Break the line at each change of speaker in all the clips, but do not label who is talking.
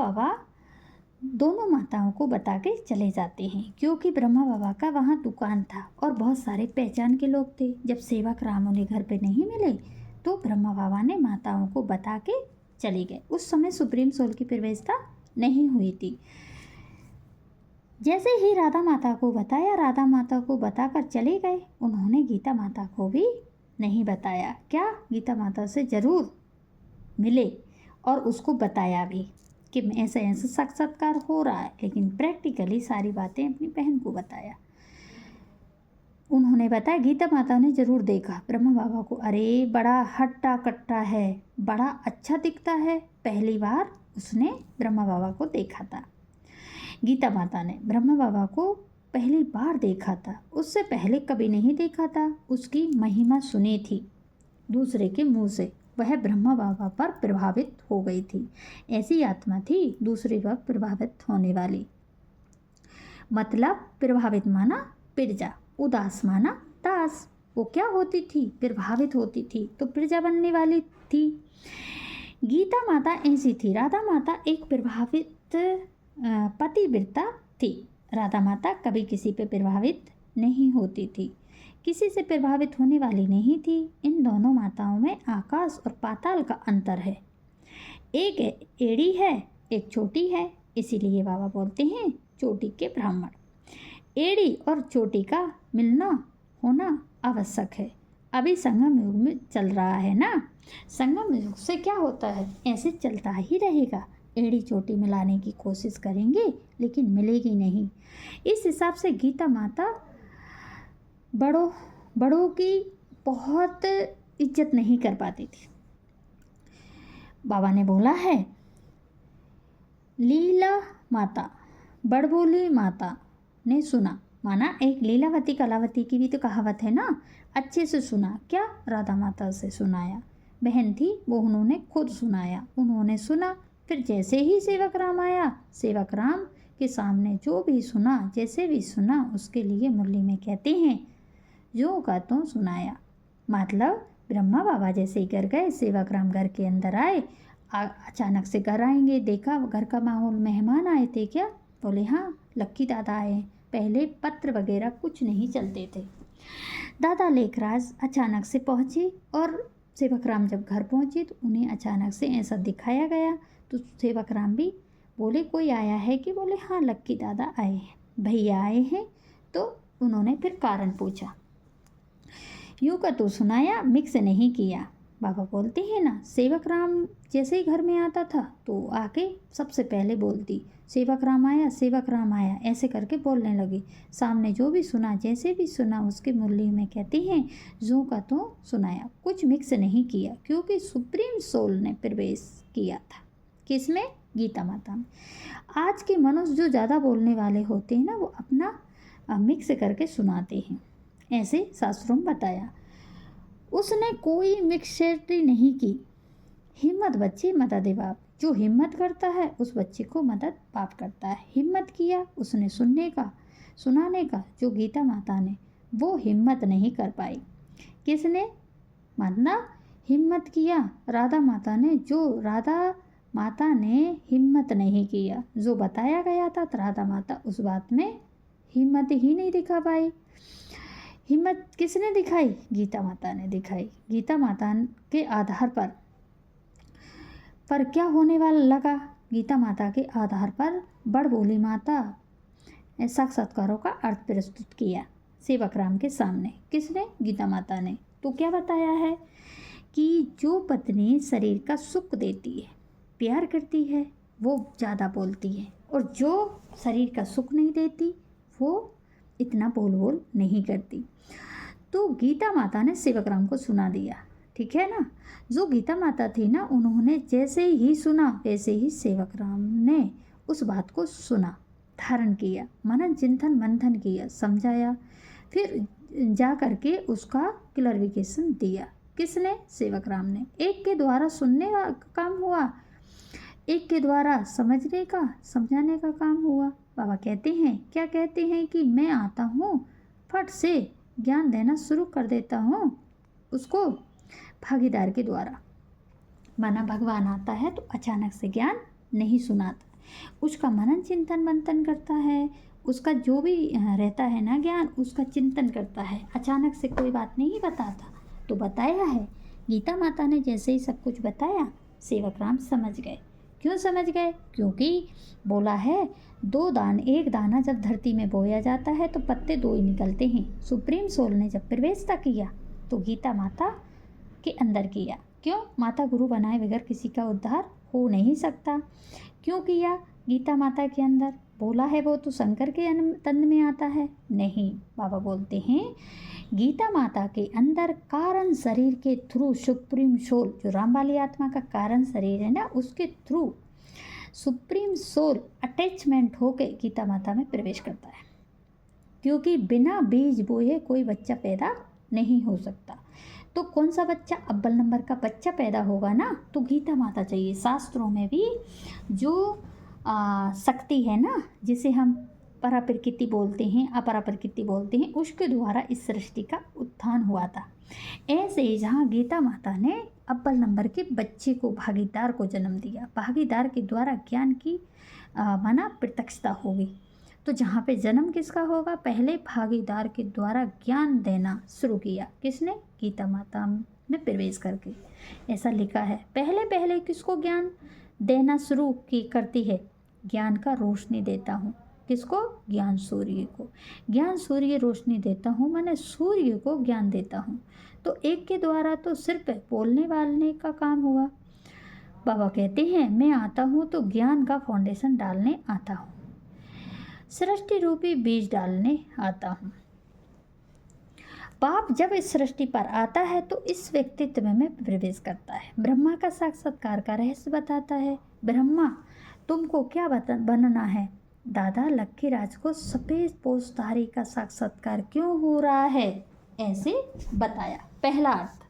बाबा दोनों माताओं को बता के चले जाते हैं, क्योंकि ब्रह्मा बाबा का वहाँ दुकान था और बहुत सारे पहचान के लोग थे। जब सेवक राम उन्हें घर पे नहीं मिले तो ब्रह्मा बाबा ने माताओं को बता के चले गए। उस समय सुप्रीम सोल की प्रवेशता नहीं हुई थी। जैसे ही राधा माता को बताया, राधा माता को बताकर चले गए। उन्होंने गीता माता को भी नहीं बताया। क्या? गीता माता से ज़रूर मिले और उसको बताया भी कि ऐसा ऐसा साक्षात्कार हो रहा है, लेकिन प्रैक्टिकली सारी बातें अपनी बहन को बताया। उन्होंने बताया, गीता माता ने ज़रूर देखा ब्रह्मा बाबा को। अरे बड़ा हट्टा कट्टा है, बड़ा अच्छा दिखता है। पहली बार उसने ब्रह्मा बाबा को देखा था। गीता माता ने ब्रह्मा बाबा को पहली बार देखा था, उससे पहले कभी नहीं देखा था। उसकी महिमा सुनी थी दूसरे के मुंह से। वह ब्रह्मा बाबा पर प्रभावित हो गई थी। ऐसी आत्मा थी दूसरे पर प्रभावित होने वाली। मतलब प्रभावित माना प्रजा, उदास माना दास। वो क्या होती थी? प्रभावित होती थी तो प्रजा बनने वाली थी। गीता माता ऐसी थी। राधा माता एक प्रभावित पतिव्रता थी। राधा माता कभी किसी पे प्रभावित नहीं होती थी, किसी से प्रभावित होने वाली नहीं थी। इन दोनों माताओं में आकाश और पाताल का अंतर है। एक एड़ी है, एक चोटी है। इसीलिए बाबा बोलते हैं चोटी के ब्राह्मण। एड़ी और चोटी का मिलना होना आवश्यक है। अभी संगम युग में चल रहा है ना। संगम युग से क्या होता है? ऐसे चलता ही रहेगा। एड़ी चोटी मिलाने की कोशिश करेंगे लेकिन मिलेगी नहीं। इस हिसाब से गीता माता बड़ों की बहुत इज्जत नहीं कर पाती थी। बाबा ने बोला है, लीला माता बड़बोली माता ने सुना। माना एक लीलावती कलावती की भी तो कहावत है ना, अच्छे से सुना। क्या? राधा माता से सुनाया। बहन थी वो, उन्होंने खुद सुनाया। उन्होंने सुना। फिर जैसे ही सेवक राम आया, सेवक राम के सामने जो भी सुना, जैसे भी सुना, उसके लिए मुरली में कहते हैं जो का तो सुनाया। मतलब ब्रह्मा बाबा जैसे ही घर गए, सेवक राम घर के अंदर आए। अचानक से घर आएंगे, देखा घर का माहौल। मेहमान आए थे क्या? बोले हाँ, लक्की दादा आए। पहले पत्र वगैरह कुछ नहीं चलते थे। दादा लेखराज अचानक से पहुँचे और सेवक राम जब घर पहुँचे तो उन्हें अचानक से ऐसा दिखाया गया। तो सेवक राम भी बोले कोई आया है कि? बोले हाँ, लक्की दादा आए हैं, भैया आए हैं। तो उन्होंने फिर कारण पूछा। यूँ का तो सुनाया, मिक्स नहीं किया। बाबा बोलते हैं ना, सेवक राम जैसे ही घर में आता था तो आके सबसे पहले बोलती, सेवक राम आया, सेवक राम आया, ऐसे करके बोलने लगी। सामने जो भी सुना, जैसे भी सुना, उसके मुरली में कहते हैं जो का तो सुनाया। कुछ मिक्स नहीं किया, क्योंकि सुप्रीम सोल ने प्रवेश किया था। किसमें? गीता माता में। आज के मनुष्य जो ज़्यादा बोलने वाले होते हैं ना, वो अपना मिक्स करके सुनाते हैं। ऐसे शास्त्रों में बताया। उसने कोई मिक्सचरी नहीं की। हिम्मत बच्चे मदद बाप। जो हिम्मत करता है उस बच्चे को मदद बाप करता है। हिम्मत किया उसने सुनने का, सुनाने का। जो गीता माता ने, वो हिम्मत नहीं कर पाई। किसने? मतलब हिम्मत किया राधा माता ने। जो राधा माता ने हिम्मत नहीं किया, जो बताया गया था, तो राधा माता उस बात में हिम्मत ही नहीं दिखा पाई। हिम्मत किसने दिखाई? गीता माता ने दिखाई। गीता माता के आधार पर क्या होने वाला लगा? गीता माता के आधार पर बड़बोली माता साक्षात्कारों का अर्थ प्रस्तुत किया सेवक राम के सामने। किसने? गीता माता ने। तो क्या बताया है कि जो पत्नी शरीर का सुख देती है, प्यार करती है, वो ज़्यादा बोलती है, और जो शरीर का सुख नहीं देती वो इतना बोल नहीं करती। तो गीता माता ने सेवक राम को सुना दिया। ठीक है ना। जो गीता माता थी ना, उन्होंने जैसे ही सुना वैसे ही सेवक राम ने उस बात को सुना, धारण किया, मनन चिंतन मंथन किया, समझाया, फिर जा करके उसका क्लैरिफिकेशन दिया। किसने? सेवक राम ने। एक के द्वारा सुनने का काम हुआ, एक के द्वारा समझने का, समझाने का काम हुआ। बाबा कहते हैं, क्या कहते हैं कि मैं आता हूँ, फट से ज्ञान देना शुरू कर देता हूँ उसको भागीदार के द्वारा। माना भगवान आता है तो अचानक से ज्ञान नहीं सुनाता, उसका मनन चिंतन मंथन करता है, उसका जो भी रहता है ना ज्ञान, उसका चिंतन करता है। अचानक से कोई बात नहीं बताता, तो बताया है। गीता माता ने जैसे ही सब कुछ बताया, सेवक राम समझ गए। क्यों समझ गए? क्योंकि बोला है, एक दाना जब धरती में बोया जाता है तो पत्ते दो ही निकलते हैं। सुप्रीम सोल ने जब प्रवेशता किया तो गीता माता के अंदर किया। क्यों? माता गुरु बनाए बगैर किसी का उद्धार हो नहीं सकता। क्यों किया गीता माता के अंदर? बोला है वो तो शंकर के तन में आता है। नहीं, बाबा बोलते हैं गीता माता के अंदर कारण शरीर के थ्रू सुप्रीम सोल, जो राम वाली आत्मा का कारण शरीर है ना, उसके थ्रू सुप्रीम सोल अटैचमेंट होके गीता माता में प्रवेश करता है। क्योंकि बिना बीज बोए कोई बच्चा पैदा नहीं हो सकता। तो कौन सा बच्चा? अव्वल नंबर का बच्चा पैदा होगा ना, तो गीता माता चाहिए। शास्त्रों में भी जो शक्ति है ना, जिसे हम परा प्रकृति बोलते हैं, अपरा प्रकृति बोलते हैं, उसके द्वारा इस सृष्टि का उत्थान हुआ था। ऐसे ही जहाँ गीता माता ने अव्वल नंबर के बच्चे को, भागीदार को जन्म दिया, भागीदार के द्वारा ज्ञान की माना प्रत्यक्षता होगी। तो जहाँ पे जन्म किसका होगा? पहले भागीदार के द्वारा ज्ञान देना शुरू किया। किसने? गीता माता में प्रवेश करके। ऐसा लिखा है, पहले पहले किसको ज्ञान देना शुरू करती है? ज्ञान का रोशनी देता हूँ। किसको? ज्ञान सूर्य को। ज्ञान सूर्य रोशनी देता हूँ, मैंने सूर्य को ज्ञान देता हूँ। तो एक के द्वारा तो सिर्फ बोलने वालने का काम हुआ। बाबा कहते हैं मैं आता हूँ तो ज्ञान का फाउंडेशन डालने आता हूँ, सृष्टि रूपी बीज डालने आता हूँ। बाप जब इस सृष्टि पर आता है तो इस व्यक्तित्व में प्रवेश करता है। ब्रह्मा का साक्षात्कार का रहस्य बताता है। ब्रह्मा, तुमको क्या बनना है? दादा लक्की राज को सफ़ेद पोषधारी का साक्षात्कार क्यों हो रहा है, ऐसे बताया। पहला अर्थ,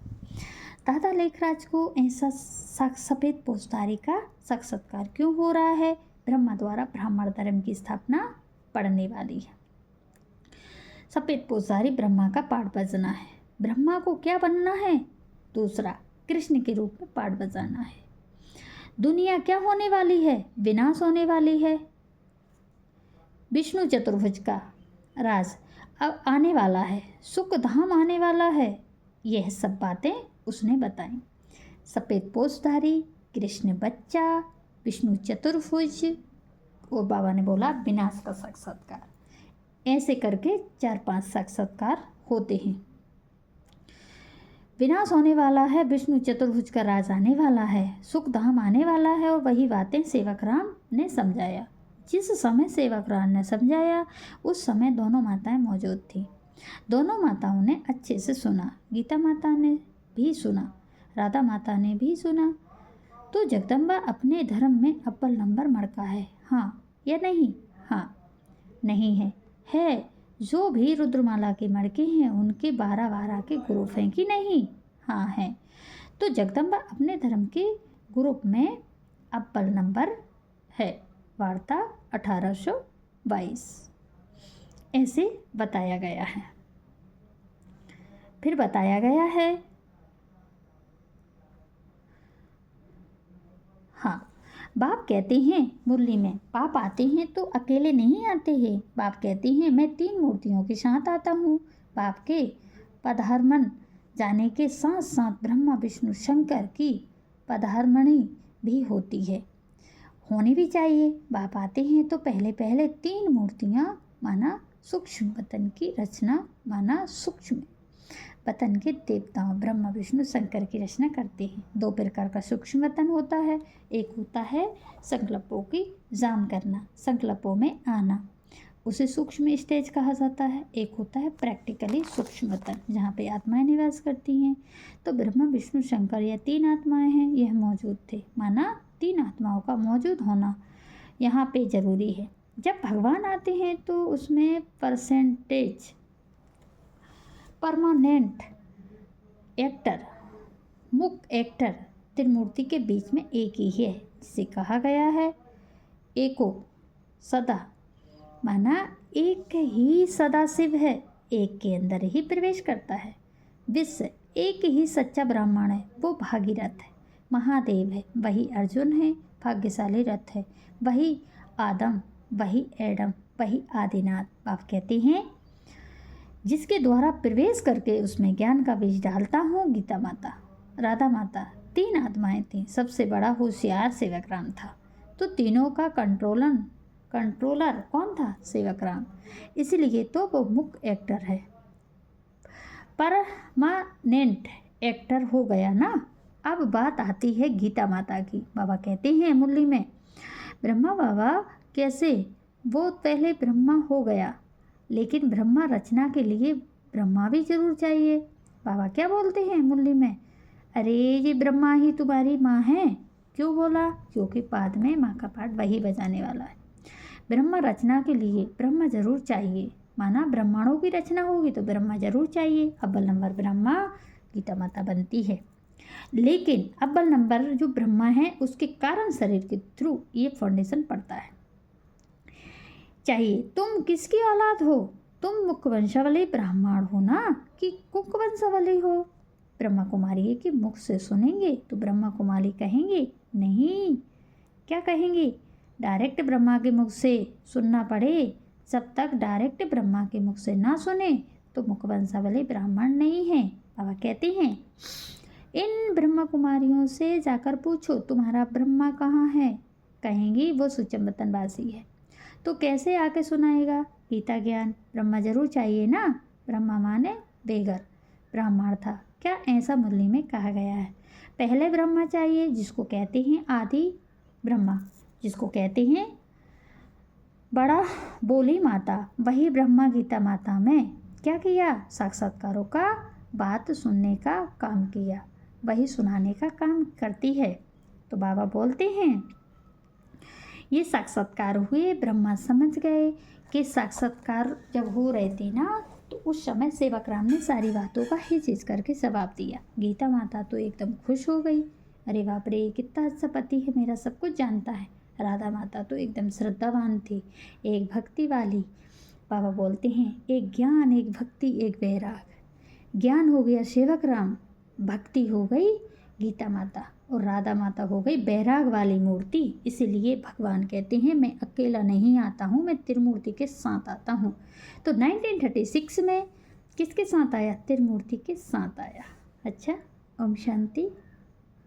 दादा लेखराज को ऐसा सफ़ेद पोषधारी का साक्षात्कार क्यों हो रहा है? ब्रह्मा द्वारा ब्राह्मण धर्म की स्थापना पढ़ने वाली है। सफ़ेद पोषधारी ब्रह्मा का पाठ बजना है। ब्रह्मा को क्या बनना है? दूसरा, कृष्ण के रूप में पाठ बजाना है। दुनिया क्या होने वाली है? विनाश होने वाली है। विष्णु चतुर्भुज का राज अब आने वाला है, सुख धाम आने वाला है। यह सब बातें उसने बताई। सफ़ेद पोषधारी, कृष्ण बच्चा, विष्णु चतुर्भुज, और बाबा ने बोला विनाश का साक्षात्कार। ऐसे करके 4-5 साक्षात्कार होते हैं। विनाश होने वाला है, विष्णु चतुर्भुज का राज आने वाला है, सुख धाम आने वाला है, और वही बातें सेवक राम ने समझाया। जिस समय सेवक राम ने समझाया उस समय दोनों माताएं मौजूद थीं। दोनों माताओं ने अच्छे से सुना। गीता माता ने भी सुना, राधा माता ने भी सुना। तो जगदम्बा अपने धर्म में अव्वल नंबर मड़का है, हाँ या नहीं? हाँ, नहीं है। है, जो भी रुद्रमाला के मड़के हैं उनके 12-12 के ग्रुप हैं कि नहीं? हाँ हैं। तो जगदम्बा अपने धर्म के ग्रुप में अव्वल नंबर है। वार्ता 1822 ऐसे बताया गया है। फिर बताया गया है, हाँ, बाप कहते हैं मुरली में, बाप आते हैं तो अकेले नहीं आते हैं। बाप कहते हैं मैं 3 मूर्तियों के साथ आता हूँ। बाप के पधारमन जाने के साथ साथ ब्रह्मा विष्णु शंकर की पधारमणी भी होती है, होनी भी चाहिए। बाप आते हैं तो पहले पहले 3 मूर्तियाँ माना सूक्ष्म वतन की रचना, माना सूक्ष्म वतन के देवताओं ब्रह्मा विष्णु शंकर की रचना करते हैं। 2 प्रकार का सूक्ष्म वतन होता है। एक होता है संकल्पों की जाम करना, संकल्पों में आना, उसे सूक्ष्म स्टेज कहा जाता है। एक होता है प्रैक्टिकली सूक्ष्म वतन, जहाँ पे आत्माएं निवास करती हैं। तो ब्रह्मा विष्णु शंकर यह 3 आत्माएं हैं, यह मौजूद थे। माना 3 आत्माओं का मौजूद होना यहाँ पे ज़रूरी है। जब भगवान आते हैं तो उसमें परसेंटेज परमानेंट एक्टर, मुख्य एक्टर त्रिमूर्ति के बीच में एक ही है, जिसे कहा गया है एको सदा, माना एक ही सदा शिव है, एक के अंदर ही प्रवेश करता है। विश्व एक ही सच्चा ब्राह्मण है, वो भागीरथ है, महादेव है, वही अर्जुन है, भाग्यशाली रथ है, वही आदम, वही एडम, वही आदिनाथ। बाप कहते हैं जिसके द्वारा प्रवेश करके उसमें ज्ञान का बीज डालता हूँ। गीता माता। राधा माता। 3 आत्माएं थीं, सबसे बड़ा होशियार सेवक राम था। तो तीनों का कंट्रोलर कौन था? सेवक राम। इसलिए तो वो मुख्य एक्टर है, परमानेंट एक्टर हो गया ना। अब बात आती है गीता माता की। बाबा कहते हैं मुरली में, ब्रह्मा बाबा कैसे? वो पहले ब्रह्मा हो गया, लेकिन ब्रह्मा रचना के लिए ब्रह्मा भी जरूर चाहिए। बाबा क्या बोलते हैं मुरली में? अरे ये ब्रह्मा ही तुम्हारी माँ है। क्यों बोला? क्योंकि बाद में माँ का पाठ वही बजाने वाला है। ब्रह्मा रचना के लिए ब्रह्मा जरूर चाहिए, माना ब्रह्मांडों की रचना होगी तो ब्रह्मा जरूर चाहिए। अव्वल नंबर ब्रह्मा, गीता माता बनती है। लेकिन अव्वल नंबर जो ब्रह्मा है उसके कारण शरीर के थ्रू ये फाउंडेशन पड़ता है। चाहिए। तुम किसकी औलाद हो? तुम मुख्य वंशावली ब्राह्मण हो ना, कि कुक वंशावली हो? ब्रह्मा कुमारी के मुख से सुनेंगे तो ब्रह्मा कुमारी कहेंगे नहीं। क्या कहेंगे? डायरेक्ट ब्रह्मा के मुख से सुनना पड़े। जब तक डायरेक्ट ब्रह्मा के मुख से ना सुने तो मुख वंशावली ब्राह्मण नहीं है। बाबा कहते हैं इन ब्रह्मा कुमारियों से जाकर पूछो तुम्हारा ब्रह्मा कहाँ है? कहेंगी वो सुचंबतनवासी है। तो कैसे आके सुनाएगा गीता ज्ञान? ब्रह्मा जरूर चाहिए ना। ब्रह्मा माने बेगर, ब्राह्मण था। क्या ऐसा मुरली में कहा गया है? पहले ब्रह्मा चाहिए जिसको कहते हैं आदि ब्रह्मा, जिसको कहते हैं बड़ा बोली माता। वही ब्रह्मा गीता माता में क्या किया? साक्षात्कारों का बात सुनने का काम किया, वही सुनाने का काम करती है। तो बाबा बोलते हैं ये साक्षात्कार हुए, ब्रह्मा समझ गए कि साक्षात्कार जब हो रहे थे ना तो उस समय सेवक राम ने सारी बातों का हिच करके जवाब दिया। गीता माता तो एकदम खुश हो गई, अरे बाप रे कितना अच्छा पति है मेरा, सब कुछ जानता है। राधा माता तो एकदम श्रद्धावान थी, एक भक्ति वाली। बाबा बोलते हैं एक ज्ञान, एक भक्ति, एक वैराग। ज्ञान हो गया सेवक राम, भक्ति हो गई गीता माता, और राधा माता हो गई बैराग वाली मूर्ति। इसलिए भगवान कहते हैं मैं अकेला नहीं आता हूँ, मैं त्रिमूर्ति के साथ आता हूँ। तो 1936 में किसके साथ आया? त्रिमूर्ति के साथ आया। अच्छा, ओम शांति।